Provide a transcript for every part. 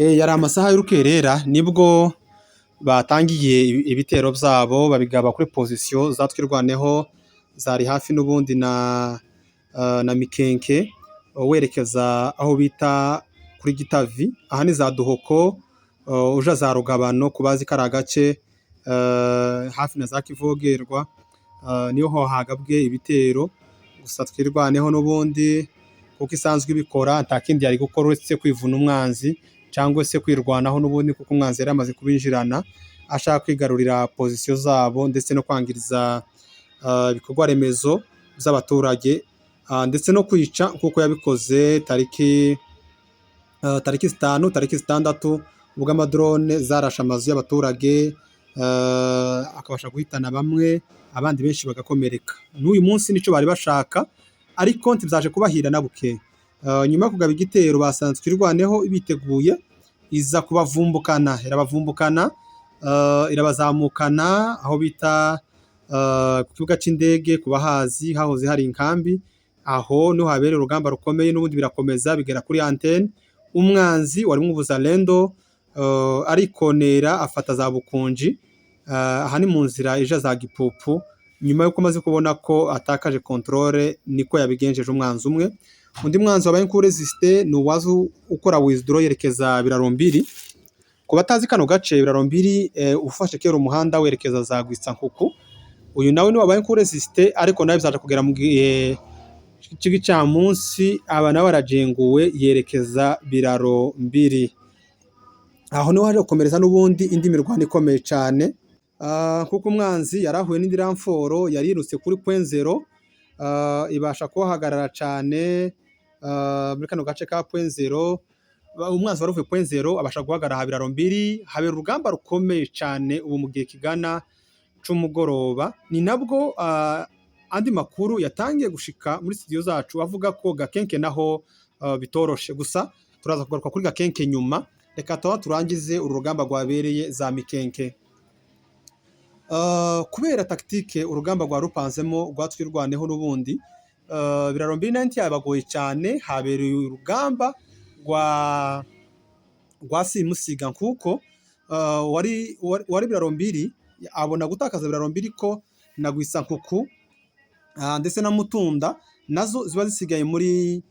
Yari amasaha y'urukerera nibwo batangiye ibitero byabo babigaba kuri pozisiyo za twirwaneho zari hafi n'ubundi na Mikenke werekeza aho bita kuri Gitavi, aha ni za Duhoko uja za Rugabano ku bazi kari agace hafi na za Kivogerwa, niho hagabwe ibitero gusa twirwaneho n'ubundi kuko isanzwe ibikora nta kindi yari gukora uretse kwivuna umwanzi cyangwa se kwirwanaho n'ubundi kuko umwanzi yari amaze kubinjirana ashaka kwigarurira pozisiyo zabo ndetse no kwangiriza ibikorwa remezo by'abaturage ndetse no kwica kuko yabikoze tariki 5, tariki 6 ubwo amadrone zarashe amazu y'abaturage akabasha guhitana bamwe abandi benshi bagakomereka. N'uyu munsi nicyo bari bashaka ariko ntibyaje kubahira na buke. Nyuma yo kugaba igitero basanzwe twirwaneho biteguye iza kubavumbukana, irabazamukana aho bita ku kibuga cy'indege ku bahazi hahoze hari inkambi, aho niho habereye urugamba rukomeye n'ubundi birakomeza bigera kuri antene. Umwanzi warimo ubuzalendo arikonera afata za Bukunji, aha ni mu nzira ija za Gipupu. Nyuma yuko amaze kubona ko atakaje controle niko yabigenjeje umwanzi umwe. Undi mwanzi wabaye ku resiste ni uwazu ukora withdraw yerekeza Birarombiri. Ku batazi kano gace Birarombiri ufashe kera umuhanda werekeza za Gwisankuku, uyu nawe ni wabaye ku resiste ariko nawe byaje kugera mu gica munsi aba nawe barajenguwe yerekeza Birarombiri. Aho niho haje gukomereza n'ubundi indi mirwano ikomeye cyane kuko umwanzi yarahuye n'indi ramforo yarirutse kuri point 0 ibasha kuhagarara cyane muri kano gace ka point 0. Umwanzi waruvuye point 0 abasha guhagarara Birarombiri, habera urugamba rukomeye cyane ubu mu gihe kigana c'umugoroba. Ni nabwo andi makuru yatangiye gushika muri studio zacu avuga ko Gakenke naho bitoroshe, gusa turaza kugaruka kuri Gakenke nyuma. Reka turangize uru rugamba rwabereye za Mikenke. Kubera tactique urugamba rwa rupanzemo rwatwirwaneho n'ubundi Birarombiri nanti yabagoye cyane, habereye urugamba rwa simusiga kuko wari Birarombiri abona gutakaza Birarombiri ko na Gwisankuku ndetse na Mutunda nazo ziba zisigaye muri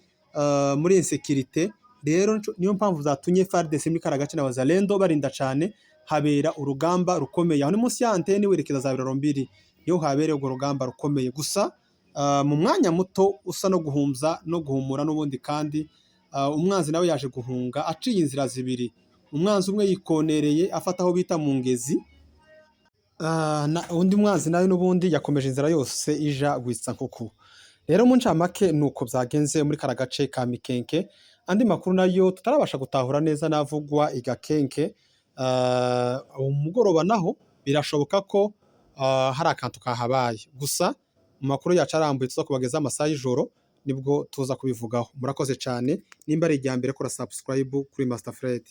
insécurité. Rero niyo mpamvu zatumye FARDC muri karagace na Bazalendo barinda cyane, habera urugamba rukomeye aho ni munsi ya antene werekeza za Birarombiri, niho habereye urwo rugamba rukomeye. Gusa mu mwanya muto usa no guhumza no guhumura n'ubundi kandi umwanzi nawe yaje guhunga aciye inzira zibiri. Umwanzi umwe yikonereye afata aho bita mu Ngezi, undi mwanzi nawe n'ubundi yakomeje inzira yose ija Gwisankuku. Rero mu ncamake nuko byagenze muri karagace ka Mikenke. Andi makuru nayo tutarabasha gutahura neza navugwa Igakenke. Umugoroba naho birashoboka ko hari akantu kahabaye, gusa mu makuru yacu arambuye tuza kubageza amasaha y'ijoro nibwo tuza kubivugaho. Murakoze cyane, nimba ari ijya mbere kora subscribe kuri Master Fred.